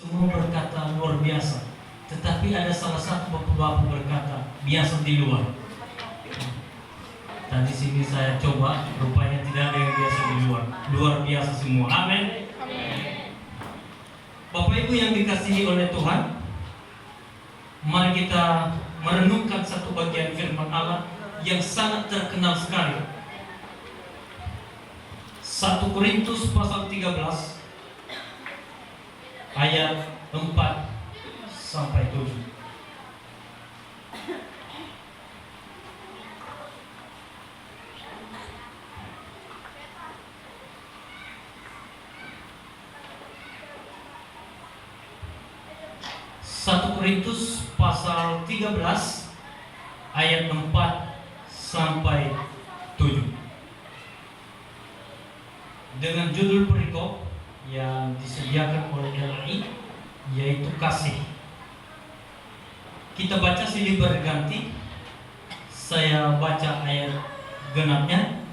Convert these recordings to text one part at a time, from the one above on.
semua berkata luar biasa. Tetapi ada salah satu bapak-bapak berkata biasa di luar. Tadi sini saya coba, rupanya tidak ada yang biasa di luar. Luar biasa semua. Amin. Bapak Ibu yang dikasihi oleh Tuhan, mari kita merenungkan satu bagian firman Allah yang sangat terkenal sekali. 1 Korintus pasal 13 ayat 4 sampai 7. 1 Korintus pasal 13 ayat 4 sampai 7. Dengan judul perikop yang disediakan oleh LI, yaitu kasih. Kita baca silih berganti. Saya baca ayat genapnya,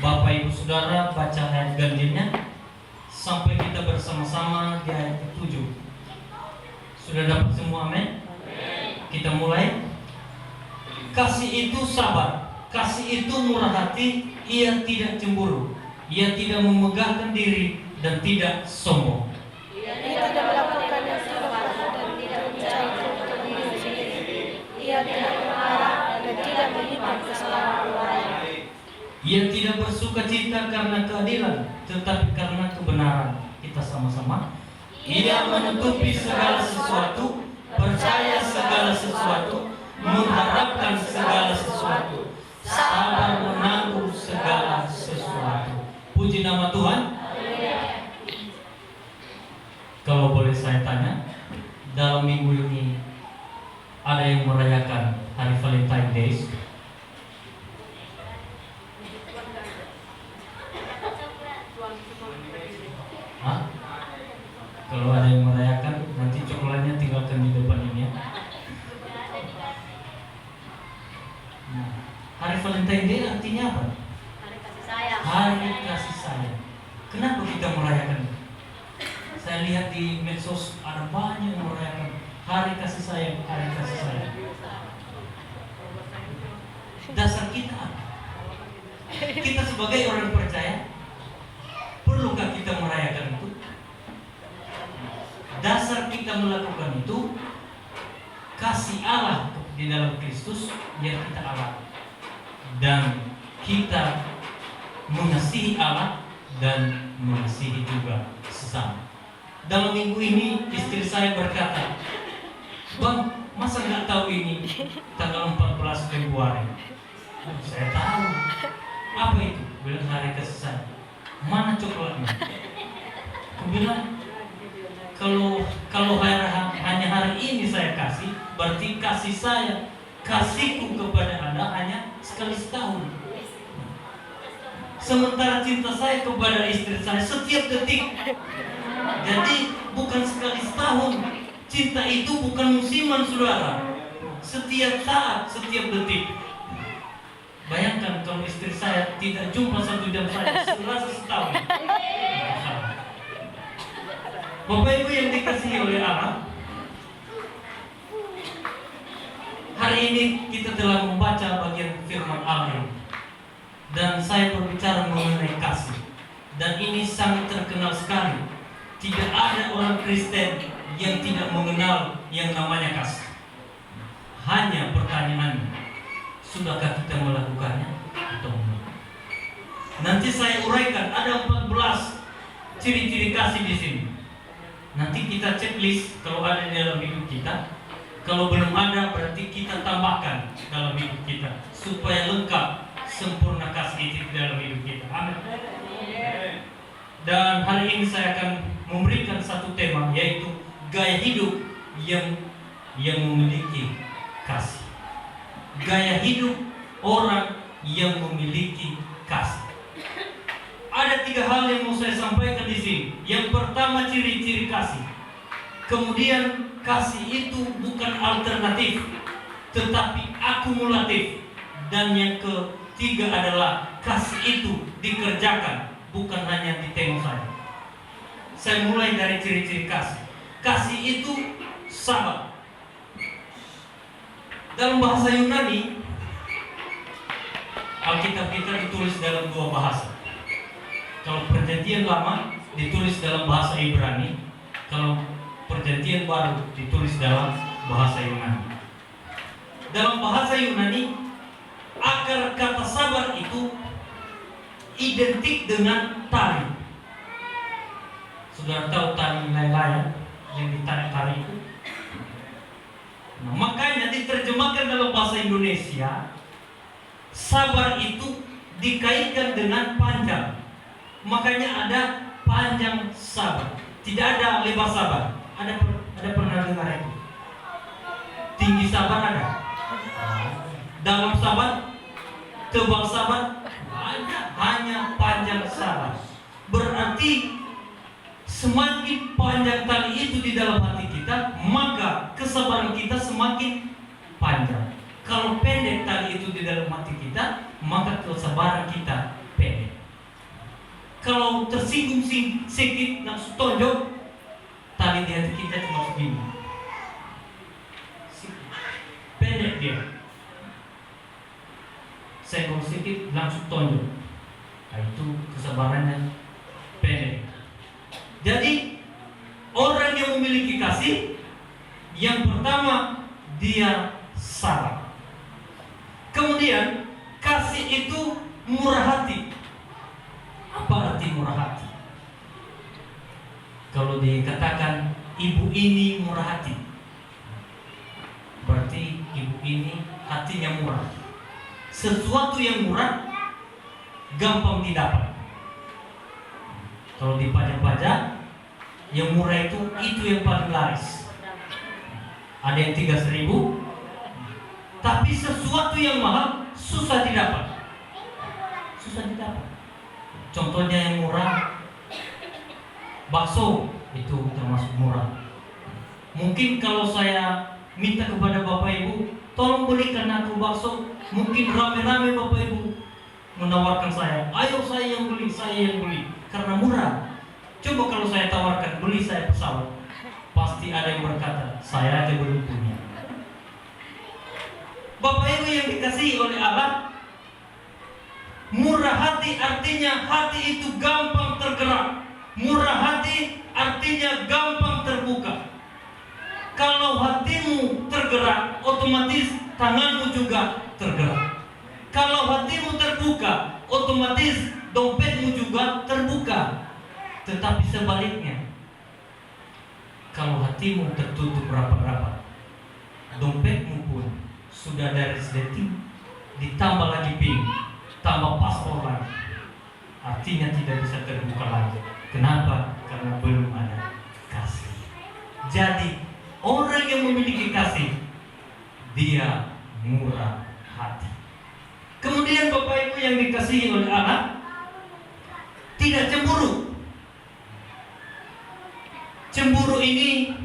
Bapak Ibu Saudara baca ayat ganjilnya, sampai kita bersama-sama di ayat 7. Sudah dapat semua, amin? Kita mulai. Kasih itu sabar, kasih itu murah hati, ia tidak cemburu, ia tidak memegahkan diri dan tidak sombong. Ia tidak melakukan yang salah dan tidak mencari keuntungan diri sendiri. Ia tidak marah dan tidak menyimpan kesalahan orang lain. Ia tidak bersuka cita karena keadilan, tetapi karena kebenaran. Kita sama-sama. Ia menutupi segala sesuatu, percaya segala sesuatu, mengharapkan segala sesuatu, sabar menanggung segala sesuatu. Puji nama Tuhan. Kalau boleh saya tanya, dalam minggu ini ada yang merayakan hari Valentine Days? Hah? Kalau ada yang merayakan, nanti coklatnya tinggalkan di depan ini ya. Nah, hari Valentine Day artinya apa? Hari kasih sayang. Hari kasih sayang. Kenapa kita merayakan? Saya lihat di medsos ada banyak yang merayakan hari kasih sayang, hari kasih sayang. Dasar kita apa? Kita sebagai orang percaya, perlukah kita merayakan itu? Dasar kita melakukan itu kasih Allah di dalam Kristus yang kita alami, dan kita mengasihi Allah dan mengasihi juga sesama. Dalam minggu ini istri saya berkata, "Bang, masa nggak tahu ini tanggal 14 Februari?" Saya tahu. Apa itu? Bilang hari kasih sayang. Mana coklatnya? Aku bilang, kalau hanya hari ini saya kasih, berarti kasih saya, kasihku kepada Anda hanya sekali setahun. Sementara cinta saya kepada istri saya setiap detik. Jadi bukan sekali setahun. Cinta itu bukan musiman, saudara. Setiap saat, setiap detik. Bayangkan kalau istri saya tidak jumpa 1 jam saja, serasa setahun. Bapak Ibu yang dikasihi oleh Allah, hari ini kita telah membaca bagian firman Allah, dan saya berbicara mengenai kasih. Dan ini sangat terkenal sekali. Tidak ada orang Kristen yang tidak mengenal yang namanya kasih. Hanya pertanyaannya, sudahkah kita melakukannya atau enggak? Nanti saya uraikan, ada 14 ciri-ciri kasih di sini. Nanti kita checklist kalau ada di dalam hidup kita. Kalau belum ada, berarti kita tambahkan dalam hidup kita supaya lengkap, sempurna kasih itu di dalam hidup kita. Amin. Dan hari ini saya akan memberikan satu tema, yaitu gaya hidup yang memiliki kasih. Gaya hidup orang yang memiliki kasih. Ada 3 hal yang mau saya sampaikan di sini. Yang pertama, ciri-ciri kasih. Kemudian, kasih itu bukan alternatif, tetapi akumulatif. Dan yang ketiga adalah kasih itu dikerjakan, bukan hanya ditengok saja. Saya mulai dari ciri-ciri kasih. Kasih itu sabar. Dalam bahasa Yunani, Alkitab kita ditulis dalam dua bahasa. Kalau Perjanjian Lama ditulis dalam bahasa Ibrani, kalau Perjanjian Baru ditulis dalam bahasa Yunani. Dalam bahasa Yunani, akar kata sabar itu identik dengan tali. Saudara tahu tali layang yang ditarik-tarik itu? Nah, makanya diterjemahkan dalam bahasa Indonesia, sabar itu dikaitkan dengan panjang. Makanya ada panjang sabar, tidak ada lebar sabar. Ada pernah dengar itu? Tinggi sabar ada? Dalam sabar? Tebal sabar? Ada, hanya panjang sabar. Berarti semakin panjang tali itu di dalam hati kita, maka kesabaran kita semakin panjang. Kalau pendek tali itu di dalam hati kita, maka kesabaran kita pendek. Kalau tersinggung sedikit langsung tonjok, tali di hati kita cuma segini. Pendek dia. Senggol sedikit langsung tonjok. Nah, itu kesabarannya pendek. Jadi orang yang memiliki kasih, yang pertama dia sabar. Kemudian kasih itu murah hati. Apa arti murah hati? Kalau dikatakan ibu ini murah hati, berarti ibu ini hatinya murah. Sesuatu yang murah gampang didapat. Kalau dipajak-pajak, yang murah itu yang paling laris. Ada yang 3.000, tapi sesuatu yang mahal susah didapat. Susah didapat. Contohnya yang murah, bakso itu termasuk murah. Mungkin kalau saya minta kepada Bapak Ibu, tolong belikan aku bakso, mungkin rame-rame Bapak Ibu menawarkan saya, ayo saya yang beli, karena murah. Coba kalau saya tawarkan, beli saya pesawat, pasti ada yang berkata, saya aja belum punya. Bapak Ibu yang dikasihi oleh Allah, murah hati artinya hati itu gampang tergerak. Murah hati artinya gampang terbuka. Kalau hatimu tergerak, otomatis tanganmu juga tergerak. Kalau hatimu terbuka, otomatis dompetmu juga terbuka. Tetapi sebaliknya, kalau hatimu tertutup rapat-rapat, dompetmu pun sudah dari sedetik ditambah lagi PIN, tambah paspor lagi, artinya tidak bisa terbuka lagi. Kenapa? Karena belum ada kasih. Jadi orang yang memiliki kasih, dia murah hati. Kemudian Bapak Ibu yang dikasihi oleh Allah, tidak cemburu. Cemburu ini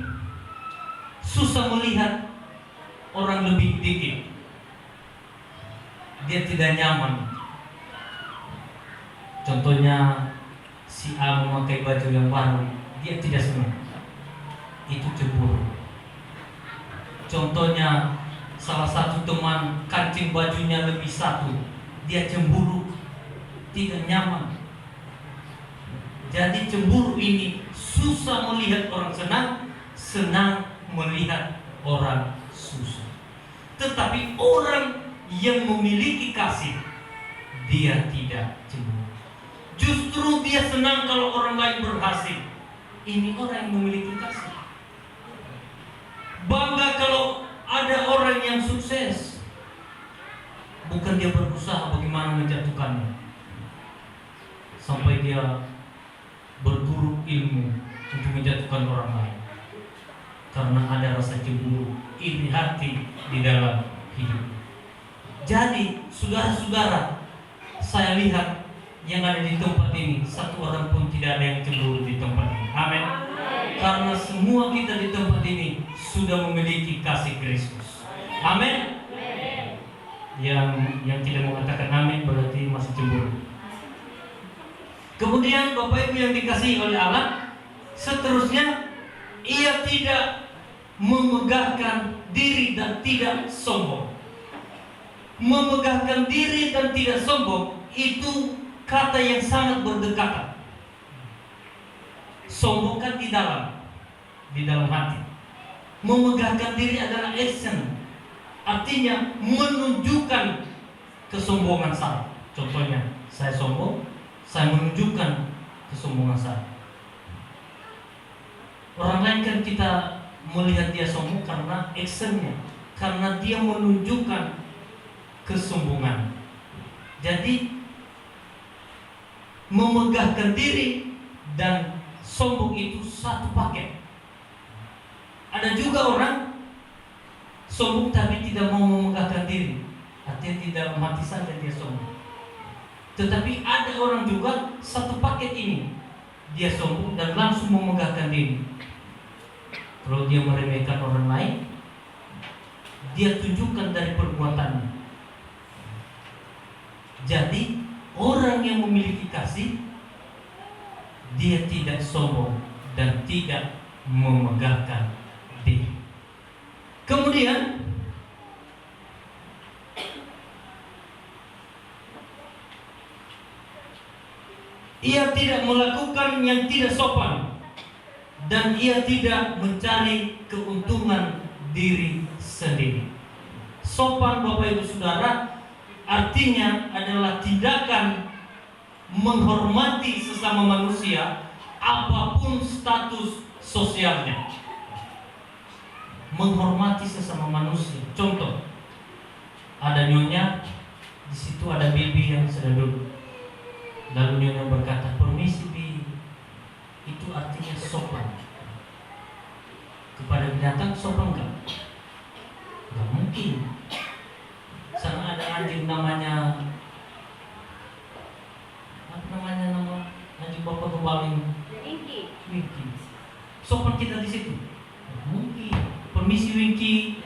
susah melihat orang lebih dikit. Dia tidak nyaman. Contohnya si A memakai baju yang baru, dia tidak senang. Itu cemburu. Contohnya salah satu teman kancing bajunya lebih satu, dia cemburu, tidak nyaman. Jadi cemburu ini susah melihat orang senang, senang melihat orang susah. Tetapi orang yang memiliki kasih, dia tidak cemburu. Justru dia senang kalau orang lain berhasil. Ini orang yang memiliki kasih. Bangga kalau ada orang yang sukses. Bukan dia berusaha bagaimana menjatuhkannya, sampai dia berguru ilmu untuk menjatuhkan orang lain. Karena ada rasa cemburu, iri hati di dalam hidup. Jadi saudara-saudara, saya lihat yang ada di tempat ini, satu orang pun tidak ada yang cemburu di tempat ini. Amin. Karena semua kita di tempat ini sudah memiliki kasih Kristus. Amin. Yang tidak mengatakan amin berarti masih cemburu. Kemudian Bapak Ibu yang dikasihi oleh Allah, seterusnya ia tidak memegahkan diri dan tidak sombong. Memegahkan diri dan tidak sombong itu kata yang sangat berdekatan. Sombong kan di dalam hati. Memegahkan diri adalah action, artinya menunjukkan kesombongan saya. Contohnya, saya sombong, saya menunjukkan kesombongan saya. Orang lain kan kita melihat dia sombong karena actionnya, karena dia menunjukkan kesombongan. Jadi memegahkan diri dan sombong itu satu paket. Ada juga orang sombong tapi tidak mau memegahkan diri, artinya tidak mati saja dia sombong. Tetapi ada orang juga satu paket ini, dia sombong dan langsung memegahkan diri. Kalau dia meremehkan orang lain, dia tunjukkan dari perbuatannya. Jadi orang yang memiliki kasih, dia tidak sombong dan tidak memegahkan diri. Kemudian ia tidak melakukan yang tidak sopan, dan ia tidak mencari keuntungan diri sendiri. Sopan, Bapak Ibu Saudara, artinya adalah tindakan menghormati sesama manusia apapun status sosialnya. Menghormati sesama manusia. Contoh, ada nyonya, di situ ada bibi yang sedang duduk. Lalu nyonya berkata, "Permisi, Bi." Itu artinya sopan. Kepada binatang sopan enggak? Enggak mungkin. Sana ada anjing namanya nama anjing bapak kembali Winky. Sopan kita di situ? Nggak mungkin. Permisi Winky,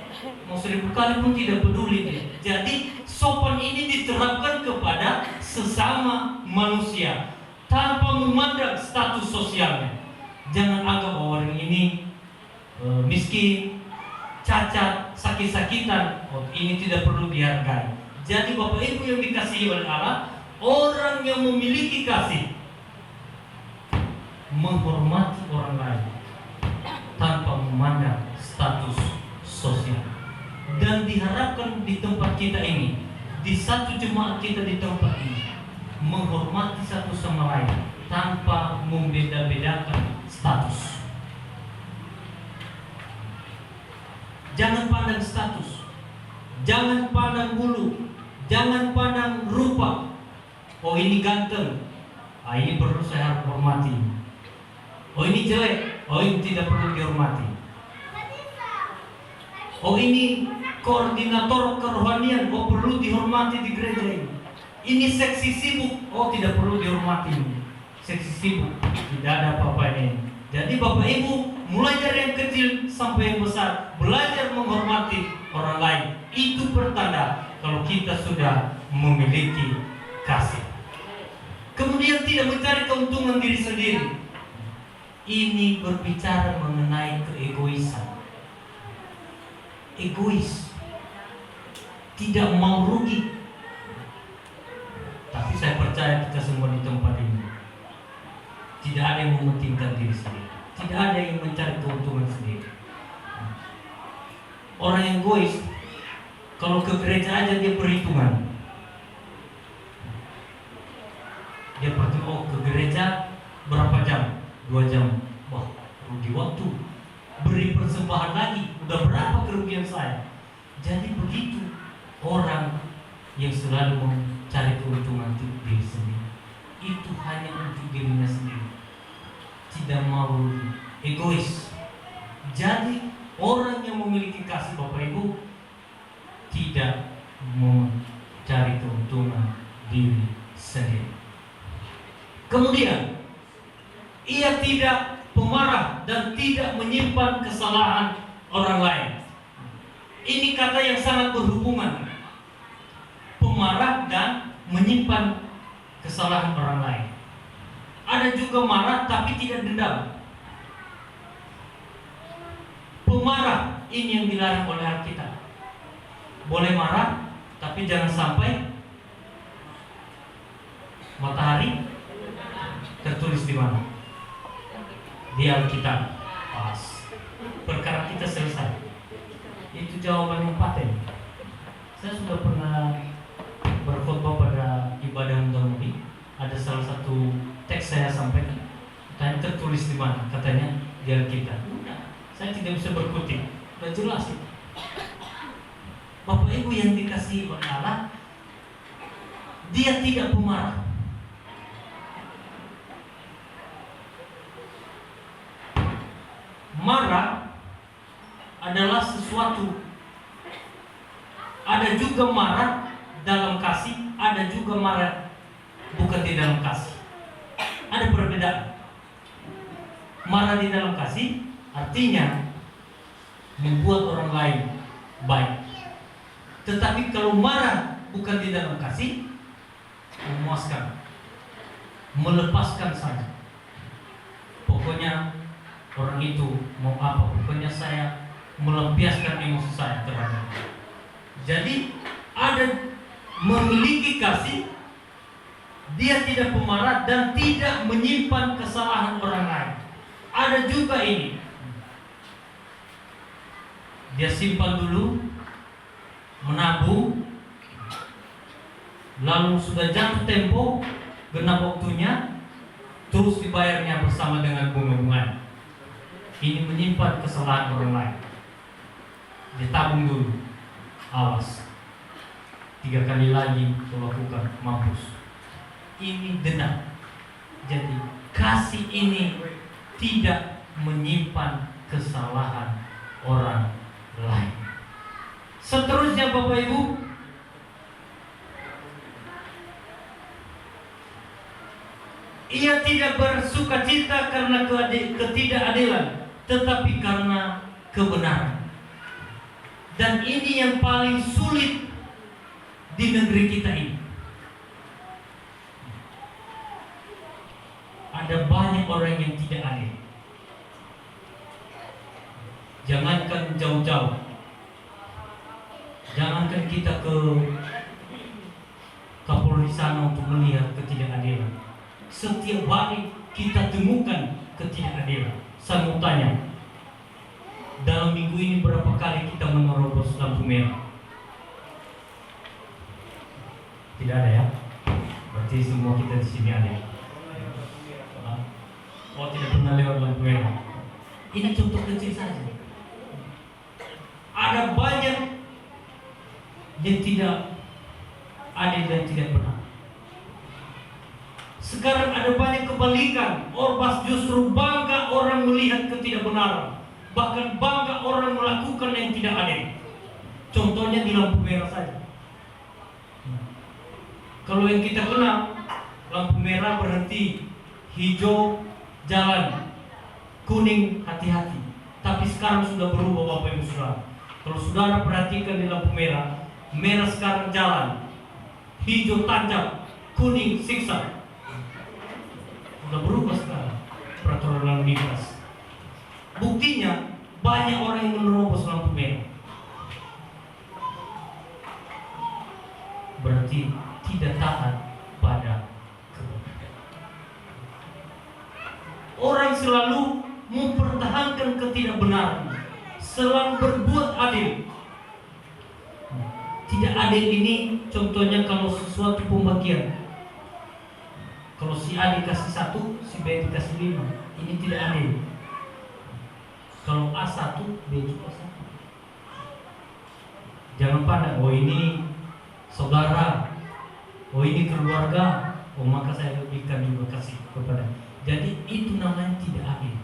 mau 1000 kali pun tidak peduli dia. Jadi sopan ini diterapkan kepada sesama manusia tanpa memandang status sosialnya. Jangan anggap bahwa orang ini miskin, cacat, sakit-sakitan, ini tidak perlu dihargai. Jadi Bapak Ibu yang dikasihi oleh Allah, orang yang memiliki kasih menghormati orang lain tanpa memandang status sosial. Dan diharapkan di tempat kita ini, di satu jemaat kita di tempat ini, menghormati satu sama lain tanpa membeda-bedakan status. Jangan pandang status, jangan pandang bulu, jangan pandang rupa. Oh ini ganteng, ini perlu saya hormati. Oh ini jelek, oh ini tidak perlu dihormati. Oh ini koordinator kerohanian, oh perlu dihormati di gereja ini. Ini seksi sibuk, oh tidak perlu dihormati. Seksi sibuk, tidak ada apa-apanya. Jadi Bapak Ibu, mulai dari yang kecil sampai yang besar, belajar menghormati orang lain. Itu pertanda kalau kita sudah memiliki kasih. Kemudian tidak mencari keuntungan diri sendiri. Ini berbicara mengenai keegoisan. Egois, tidak mau rugi. Tapi saya percaya kita semua di tempat ini tidak ada yang mementingkan diri sendiri, tidak ada yang mencari keuntungan sendiri. Orang yang egois, kalau ke gereja aja dia perhitungan. Dia perhitungan, ke gereja berapa jam? 2 jam. Wah, rugi waktu. Beri persembahan lagi, udah berapa kerugian saya? Jadi begitu orang yang selalu mencari keuntungan untuk diri sendiri, itu hanya untuk dirinya sendiri, tidak mau egois. Jadi orang yang memiliki kasih Bapak Ibu tidak mencari keuntungan diri sendiri. Kemudian ia tidak pemarah dan tidak menyimpan kesalahan orang lain. Ini kata yang sangat berhubungan. Pemarah dan menyimpan kesalahan orang lain. Ada juga marah tapi tidak dendam. pemarah, ini yang dilarang oleh Alkitab. Boleh marah, tapi jangan sampai matahari tertulis di mana? Di Alkitab. Pas. Perkara kita selesai. Itu jawaban yang paten. Saya sudah pernah berkhotbah pada ibadah Muda-Mudi. Ada salah satu teks saya sampaikan. Tanya tertulis di mana? Katanya di Alkitab. Saya tidak bisa berkutip. Sudah jelas itu. Bapak Ibu yang dikasihi oleh Allah, Dia tidak pemarah. Marah adalah sesuatu. Ada juga marah dalam kasih, ada juga marah bukan di dalam kasih. Ada perbedaan. Marah di dalam kasih artinya membuat orang lain baik. Tetapi kalau marah bukan di dalam kasih, memuaskan, melepaskan saja. Pokoknya orang itu mau apa, pokoknya saya melampiaskan emosi saya terhadapnya. Jadi ada memiliki kasih, dia tidak pemarah dan tidak menyimpan kesalahan orang lain. Ada juga ini, dia simpan dulu, menabung, lalu sudah jatuh tempo, genap waktunya, terus dibayarnya bersama dengan bunga-bunga. Ini menyimpan kesalahan orang lain. Ditabung dulu, awas, 3 kali lagi kalau lakukan mampus. Ini dendam. Jadi kasih ini tidak menyimpan kesalahan orang lain. Seterusnya Bapak Ibu, ia tidak bersukacita karena ketidakadilan, tetapi karena kebenaran. Dan ini yang paling sulit di negeri kita ini. Ada banyak orang yang tidak adil. Jangankan jauh-jauh, jangankan kita ke Kapolri sana untuk melihat ketidakadilan. Setiap hari kita temukan ketidakadilan. Saya mau tanya, dalam minggu ini berapa kali kita menerobos lampu merah? Tidak ada ya? Berarti semua kita di sini ada. Oh, tidak pernah lewat lampu merah. Ini contoh kecil saja. Ada banyak yang tidak adil dan tidak benar. Sekarang ada banyak kebalikan. Ormas justru bangga orang melihat ketidakbenaran, bahkan bangga orang melakukan yang tidak adil. Contohnya di lampu merah saja. Kalau yang kita kenal, lampu merah berhenti, hijau jalan, kuning hati-hati. Tapi sekarang sudah berubah Bapak Ibu Saudara. Kalau saudara perhatikan di lampu merah, merah sekarang jalan, hijau tancap, kuning siksa. Sudah berubah sekarang peraturan lalu lintas. Buktinya banyak orang yang menerobos lampu merah. Berarti tidak taat pada kebenaran. Orang selalu mempertahankan ketidakbenaran, selalu berbuat adil. Tidak adil ini contohnya kalau sesuatu pembagian. Kalau si A dikasih 1, si B dikasih 5, ini tidak adil. Kalau A 1, B juga 1. Jangan pandang, oh ini saudara, oh ini keluarga, oh maka saya berikan juga kasih kepada. Jadi itu namanya tidak adil.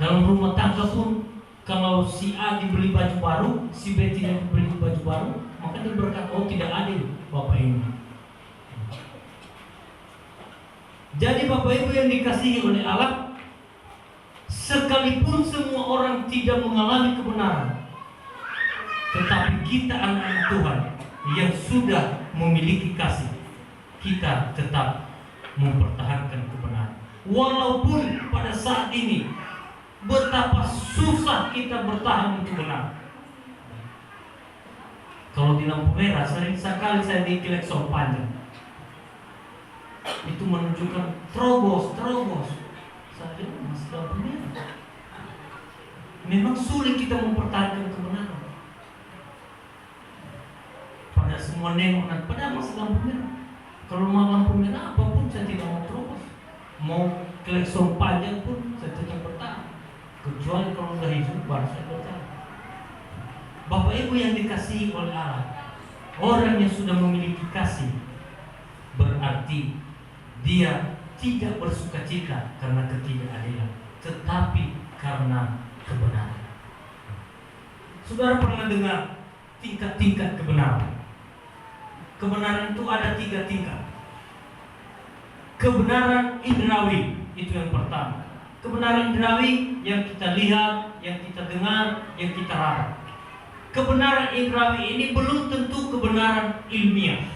Dalam rumah tangga pun, kalau si A dibeli baju baru, si B tidak dibeli baju baru, maka dia berkata, oh tidak adil Bapak ini. Jadi Bapak Ibu yang dikasihi oleh Allah, sekalipun semua orang tidak mengalami kebenaran, tetapi kita anak-anak Tuhan yang sudah memiliki kasih, kita tetap mempertahankan kebenaran. Walaupun pada saat ini betapa susah kita bertahan untuk benar. Kalau di lampu merah sering sekali saya di klakson panjang. Itu menunjukkan terobos. Saya masih lampu merah. Memang sulit kita mempertahankan kebenaran. Pada semua nengok dan pada masih lampu merah. Kalau mau lampu merah apapun saya tidak mau terobos. Mau klakson panjang pun saya tetap bertahan. Kecuali kalau sudah hijau baru saya bertahan. Bapak Ibu yang dikasihi oleh Allah, orang yang sudah memiliki kasih berarti dia tidak bersukacita karena ketidakadilan, tetapi karena kebenaran. Saudara pernah dengar tingkat-tingkat kebenaran? Kebenaran itu ada 3 tingkat. Kebenaran indrawi itu yang pertama. Kebenaran indrawi yang kita lihat, yang kita dengar, yang kita raba. Kebenaran indrawi ini belum tentu kebenaran ilmiah.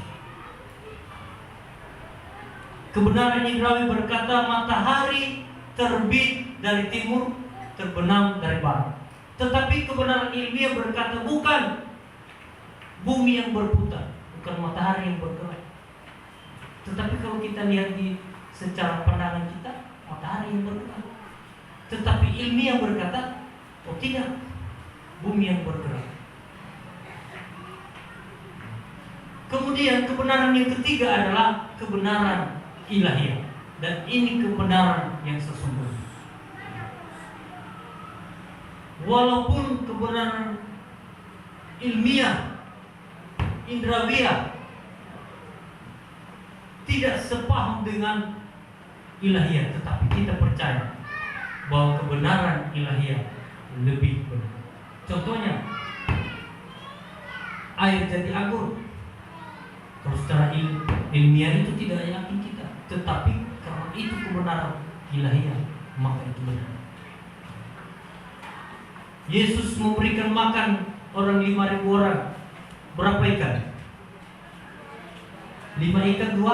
Kebenaran indrawi berkata matahari terbit dari timur, terbenam dari barat. Tetapi kebenaran ilmiah berkata bukan bumi yang berputar, bukan matahari yang bergerak. Tetapi kalau kita lihat secara pandangan kita, matahari yang bergerak. Tetapi ilmiah berkata, oh tidak, bumi yang bergerak. Kemudian kebenaran yang ketiga adalah kebenaran ilahiyah, dan ini kebenaran yang sesungguhnya. Walaupun kebenaran ilmiah, indrawiyah tidak sepaham dengan ilahiyah, tetapi kita percaya bahwa kebenaran ilahiyah lebih benar. Contohnya, air jadi anggur. Kalau secara ilmiah itu tidak yakin kita, tetapi karena itu kebenaran ilahiyah, maka itu benar. Yesus memberikan makan orang 5.000 orang. Berapa ikan? 5 ikan 2?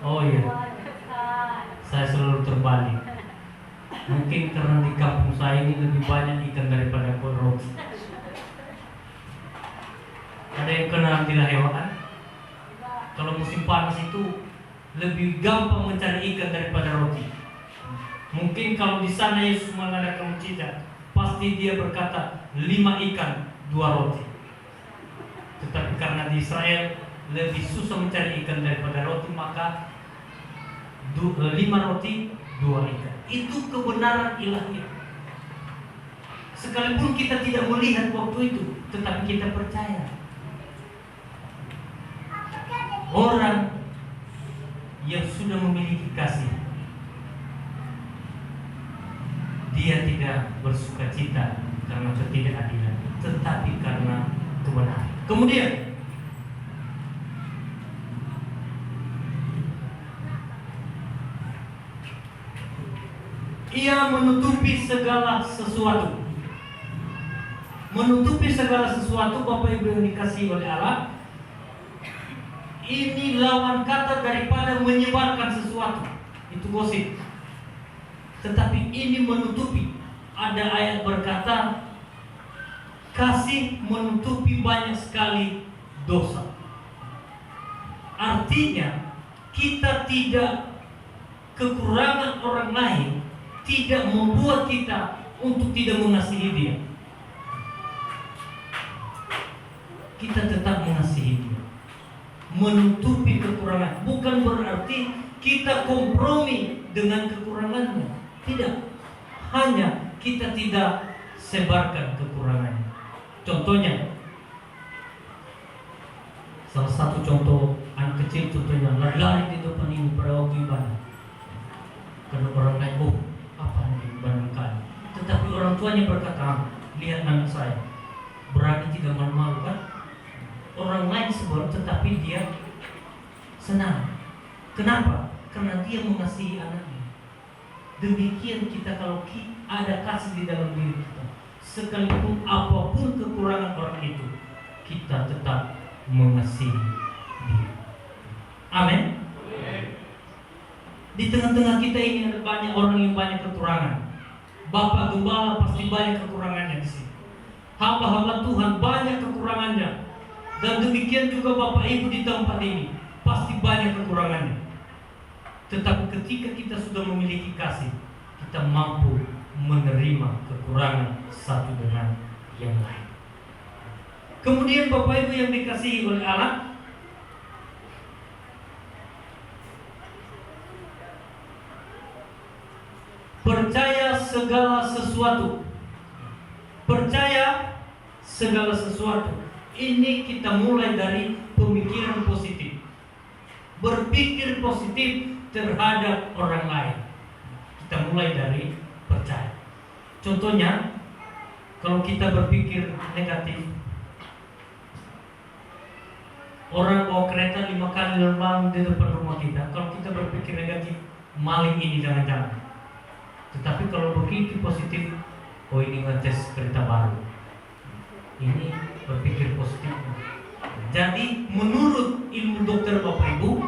Oh iya, saya selalu terbalik. Mungkin karena di kampung saya ini lebih banyak ikan daripada roti. Ada yang kena tilah hewan. Kalau musim panas itu lebih gampang mencari ikan daripada roti. Mungkin kalau di sana Yesus mengadakan mukjizat, pasti dia berkata 5 ikan 2 roti. Tetapi karena di Israel lebih susah mencari ikan daripada roti, maka 5 roti 2 ikan. Itu kebenaran ilahiyah. Sekalipun kita tidak melihat waktu itu, tetapi kita percaya. Orang yang sudah memiliki kasih, dia tidak bersukacita karena ketidakadilan, tetapi karena kebenaran. Kemudian ia menutupi segala sesuatu. Menutupi segala sesuatu, Bapak Ibu yang dikasihi oleh Allah, ini lawan kata daripada menyebarkan sesuatu. Itu gosip. Tetapi ini menutupi. Ada ayat berkata, kasih menutupi banyak sekali dosa. Artinya kita tidak, kekurangan orang lain tidak membuat kita untuk tidak mengasihi dia. Kita tetap mengasihi dia. Menutupi kekurangan bukan berarti kita kompromi dengan kekurangannya. Tidak. Hanya kita tidak sebarkan kekurangannya. Contohnya, salah satu contoh anak kecil, contohnya lari-lari di depan ini pada waktu ibadah. Karena orang lain, oh apa nih ibadah kali. Tetapi orang tuanya berkata, lihat anak saya berani tidak malu-malu kan. Orang lain sebut, tetapi dia senang. Kenapa? Karena dia mengasihi anaknya. Demikian kita, kalau ada kasih di dalam diri kita, sekalipun apapun kekurangan orang itu, kita tetap mengasihi dia. Amin. Di tengah-tengah kita ini ada banyak orang yang banyak kekurangan. Bapak Gembala pasti banyak kekurangannya di sini. Hamba-hamba Tuhan banyak kekurangannya. Dan demikian juga Bapak Ibu di tempat ini pasti banyak kekurangannya. Tetapi ketika kita sudah memiliki kasih, kita mampu menerima kekurangan satu dengan yang lain. Kemudian Bapak Ibu yang dikasihi oleh Allah, percaya segala sesuatu. Percaya segala sesuatu. Ini kita mulai dari pemikiran positif. Berpikir positif terhadap orang lain. Kita mulai dari percaya. Contohnya, kalau kita berpikir negatif, orang bawa kereta 5 kali lalu di depan rumah kita. Kalau kita berpikir negatif, maling ini jangan-jangan. Tetapi kalau berpikir positif, oh ini ngetes kereta baru. Ini berpikir positif. Jadi menurut ilmu dokter Bapak Ibu,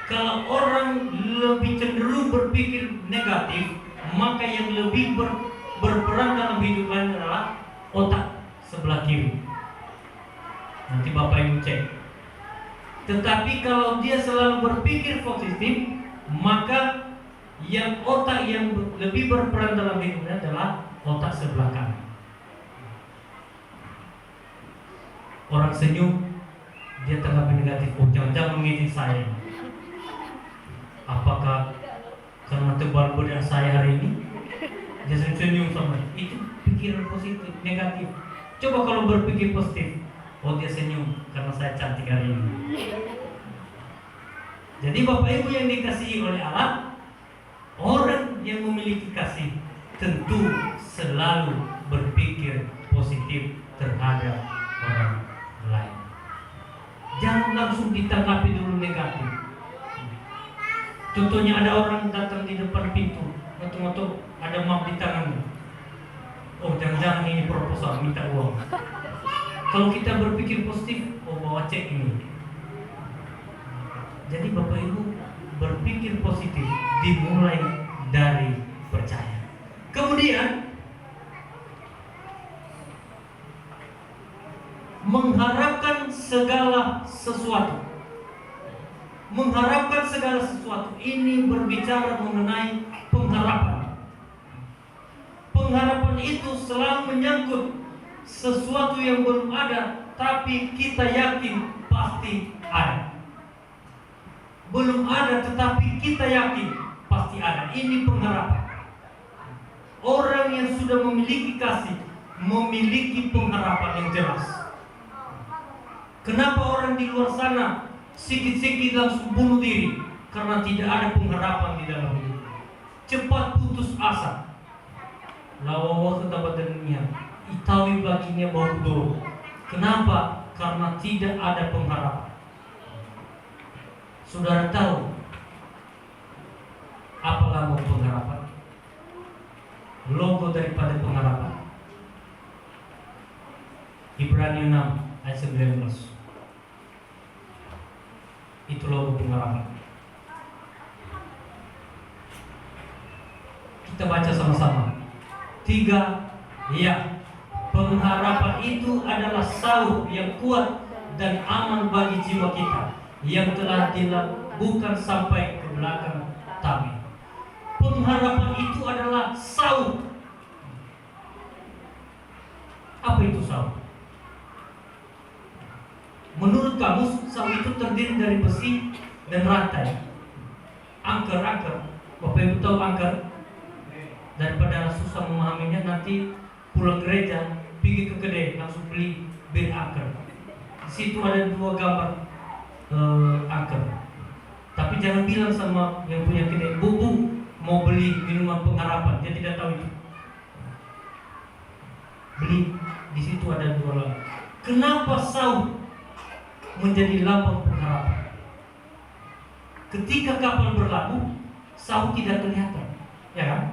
kalau orang lebih cenderung berpikir negatif, maka yang lebih berperan dalam hidup lain adalah otak sebelah kiri. Nanti Bapak Ibu cek. Tetapi kalau dia selalu berpikir positif, maka yang otak yang lebih berperan dalam hidupnya adalah otak sebelah kanan. Orang senyum, dia tanggapi negatif. Oh, jangan-jangan mengejek saya. Apakah karena tebal badan saya hari ini? Dia senyum sama. Itu pikiran positif, negatif. Coba kalau berpikir positif. Oh, dia senyum karena saya cantik hari ini. Jadi Bapak Ibu yang dikasihi oleh Allah, orang yang memiliki kasih tentu selalu berpikir positif terhadap orang lain. Jangan langsung ditanggapi dulu negatif. Contohnya ada orang datang di depan pintu, ngotot-ngotot ada map di tangannya. Oh, jangan-jangan ini proposal, minta uang. Kalau kita berpikir positif, oh bawa cek ini. Jadi Bapak Ibu berpikir positif dimulai dari percaya. Kemudian mengharapkan segala sesuatu. Mengharapkan segala sesuatu ini berbicara mengenai pengharapan. Pengharapan itu selalu menyangkut sesuatu yang belum ada, tapi kita yakin pasti ada. Belum ada, tetapi kita yakin pasti ada. Ini pengharapan. Orang yang sudah memiliki kasih memiliki pengharapan yang jelas. Kenapa orang di luar sana sikit-sikit langsung bunuh diri? Karena tidak ada pengharapan di dalam hidup. Cepat putus asa. Lawawa ketabat dunia, itawi baginya bodoh. Kenapa? Karena tidak ada pengharapan. Saudara tahu apa lambang pengharapan? Logo daripada pengharapan. Ibrani 6 ayat 19. Itu logo pengharapan. Kita baca sama-sama. 3, ya. Pengharapan itu adalah sauh yang kuat dan aman bagi jiwa kita yang telah dilabuhkan sampai ke belakang kami. Pengharapan itu adalah sauh. Apa itu sauh? Menurut kamus, sauh itu terdiri dari besi dan rantai. Angker. Bapak Ibu tahu angker? Daripada susah memahaminya, nanti pulang gereja pergi ke kedai langsung beli bir angker. Di situ ada 2 gambar angker. Tapi jangan bilang sama yang punya kedai, Bu, mau beli minuman pengharapan. Dia tidak tahu itu. Beli, di situ ada 2 lambang. Kenapa sauh menjadi lambang pengharapan? Ketika kapal berlabuh, sauh tidak kelihatan, ya kan?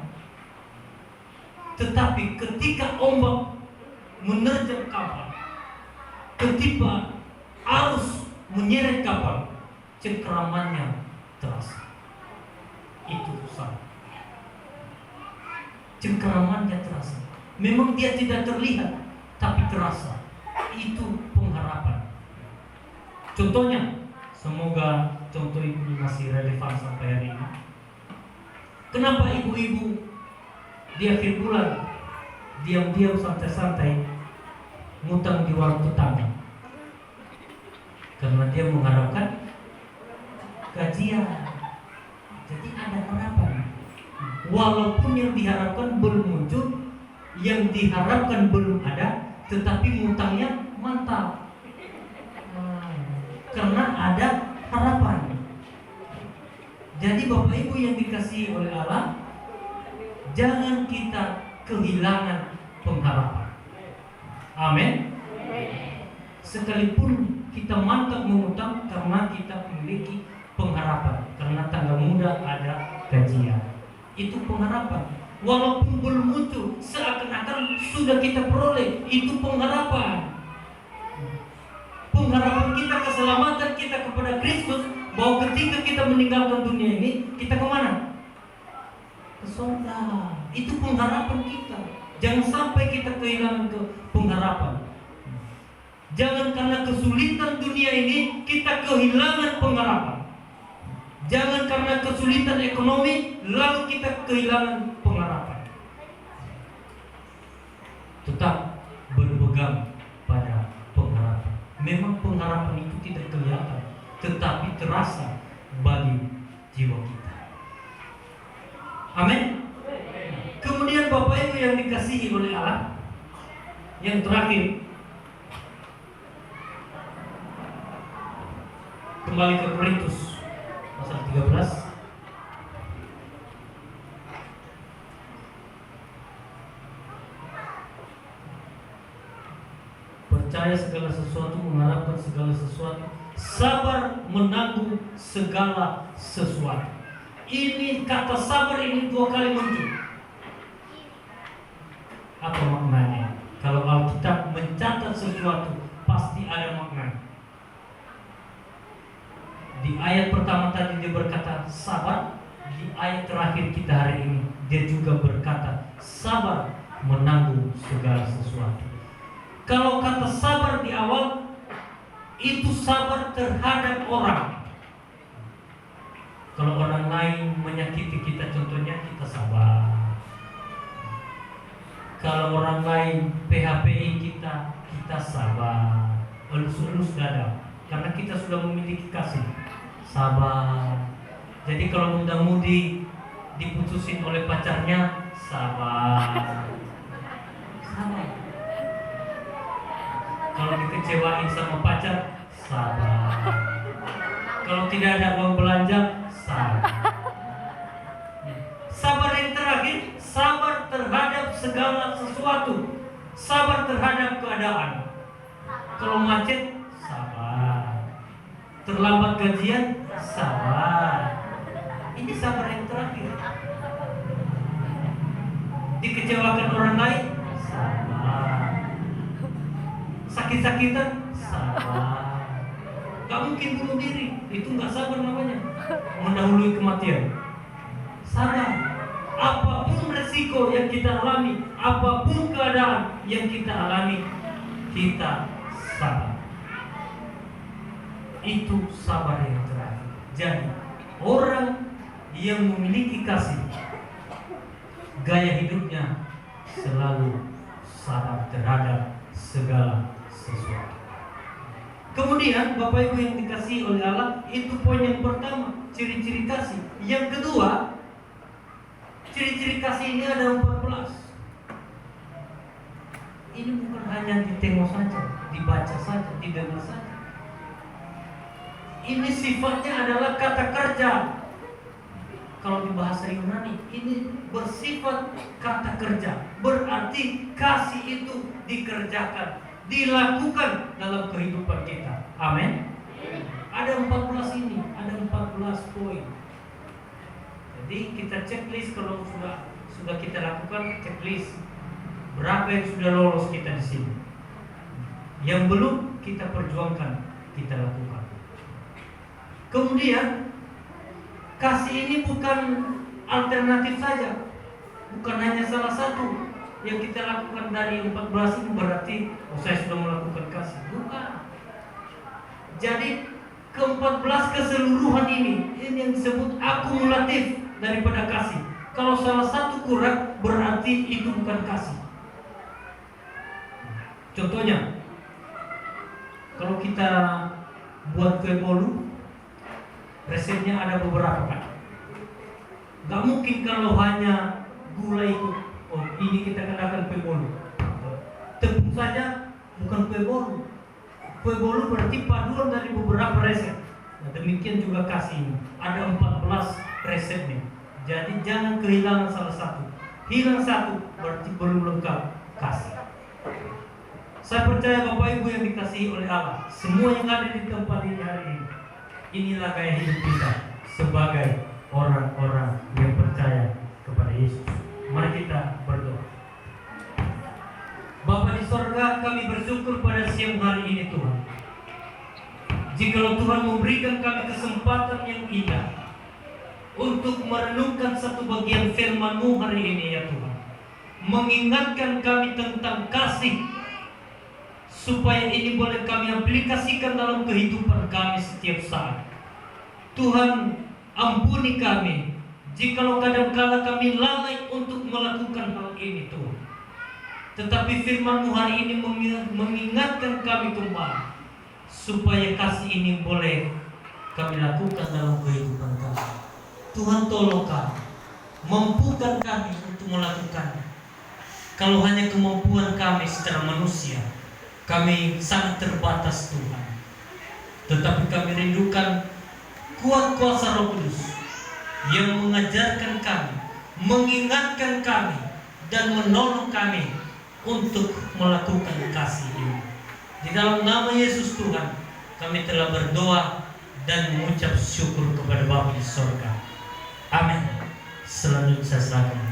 Tetapi ketika ombak menerjang kapal, ketika arus menyeret kapal, cengkeramannya terasa. itu susah. Cengkeramannya terasa. Memang dia tidak terlihat, tapi terasa. Itu pengharapan. Contohnya, semoga contoh ini masih relevan sampai hari ini. Kenapa ibu-ibu di akhir bulan diam-diam santai-santai ngutang di warung tetangga? Karena dia mengharapkan gajian. Jadi ada harapan. Walaupun yang diharapkan belum muncul, yang diharapkan belum ada, tetapi ngutangnya mantap. Karena ada harapan. Jadi Bapak Ibu yang dikasihi oleh Allah, jangan kita kehilangan pengharapan. Amin. Sekalipun kita mantap mengutang karena kita memiliki pengharapan, karena tanggal muda ada gajian. Itu pengharapan. Walaupun belum muncul, seakan-akan sudah kita peroleh. Itu pengharapan. Pengharapan kita, keselamatan kita kepada Kristus, bahwa ketika kita meninggalkan dunia ini, kita kemana? Ke surga. Itu pengharapan kita. Jangan sampai kita kehilangan pengharapan. Jangan karena kesulitan dunia ini kita kehilangan pengharapan. Jangan karena kesulitan ekonomi lalu kita kehilangan pengharapan. Tetap berpegang pada pengharapan. Memang pengharapan itu tidak kelihatan, tetapi terasa bagi jiwa kita. Amin. Kemudian Bapak Ibu yang dikasihi oleh Allah, yang terakhir, kembali ke Korintus pasal 13. Percaya segala sesuatu, mengharapkan segala sesuatu, sabar menanggung segala sesuatu. Ini kata sabar ini 2 kali muncul. Apa maknanya? Kalau Alkitab mencatat sesuatu, pasti ada makna. Di ayat pertama tadi dia berkata sabar. Di ayat terakhir kita hari ini dia juga berkata sabar menanggung segala sesuatu. Kalau kata sabar di awal, itu sabar terhadap orang. Kalau orang lain menyakiti kita, contohnya kita sabar. Kalau orang lain PHP-i kita, kita sabar. Elus-elus dada, karena kita sudah memiliki kasih. Sabar. Jadi kalau muda-mudi diputusin oleh pacarnya, sabar. Sabar. Kalau dikecewain sama pacar, sabar. Kalau tidak ada uang belanja, sabar. Sabar yang terakhir, sabar terhadap segala sesuatu. Sabar terhadap keadaan. Kalau macet, sabar. Terlambat gajian, sabar. Ini sabar yang terakhir. Dikecewakan orang lain, sabar. Sakit-sakitan, sabar. Gak mungkin bunuh diri, itu gak sabar namanya. Mendahului kematian. Sabar. Apapun resiko yang kita alami, apapun keadaan yang kita alami, kita sabar. Itu sabar yang terakhir. Jadi orang yang memiliki kasih, gaya hidupnya selalu sabar terhadap segala sesuatu. Kemudian Bapak Ibu yang dikasihi oleh Allah, itu poin yang pertama, ciri-ciri kasih. Yang kedua, ciri-ciri kasih ini ada 14. Ini bukan hanya ditengok saja, dibaca saja, didengar saja. Ini sifatnya adalah kata kerja. Kalau di bahasa Yunani, ini bersifat kata kerja. Berarti kasih itu dikerjakan, dilakukan dalam kehidupan kita. Amin. Ada 14 ini, ada 14 poin. Jadi kita checklist, kalau sudah kita lakukan checklist, berapa yang sudah lolos kita di sini. Yang belum kita perjuangkan, kita lakukan. Kemudian kasih ini bukan alternatif saja, bukan hanya salah satu yang kita lakukan. Dari 14 itu berarti saya sudah melakukan kasih, bukan. Jadi ke-14 keseluruhan ini yang disebut akumulatif daripada kasih. Kalau salah satu kurang, berarti itu bukan kasih. Contohnya, kalau kita buat kue bolu, resepnya ada beberapa kan. Gak mungkin kalau hanya gula ikut, oh ini kita kenakan kue bolu. Tepung saja bukan kue bolu. Kue bolu berarti paduan dari beberapa resep. Nah, demikian juga kasih ini. Ada 14 resepnya. Jadi jangan kehilangan salah satu. Hilang satu berarti belum lengkap kasih. Saya percaya Bapak Ibu yang dikasihi oleh Allah, semua yang ada di tempat ini hari ini, inilah gaya hidup kita sebagai orang-orang yang percaya kepada Yesus. Mari kita berdoa. Bapa di sorga, kami bersyukur pada siang hari ini Tuhan. Jikalau Tuhan memberikan kami kesempatan yang indah untuk merenungkan satu bagian firman-Mu hari ini ya Tuhan, mengingatkan kami tentang kasih, supaya ini boleh kami aplikasikan dalam kehidupan kami setiap saat. Tuhan, ampuni kami jikalau kadang-kala kami lalai untuk melakukan hal ini Tuhan. Tetapi firman-Mu hari ini mengingatkan kami kembali, supaya kasih ini boleh kami lakukan dalam kehidupan kami. Tuhan, tolong kami, mampukan kami untuk melakukannya. Kalau hanya kemampuan kami secara manusia, kami sangat terbatas Tuhan. Tetapi kami rindukan kuat kuasa Roh Kudus yang mengajarkan kami, mengingatkan kami, dan menolong kami untuk melakukan kasih ini. Di dalam nama Yesus Tuhan, kami telah berdoa dan mengucap syukur kepada Bapa di sorga. Amin. Selanjutnya saya serahkan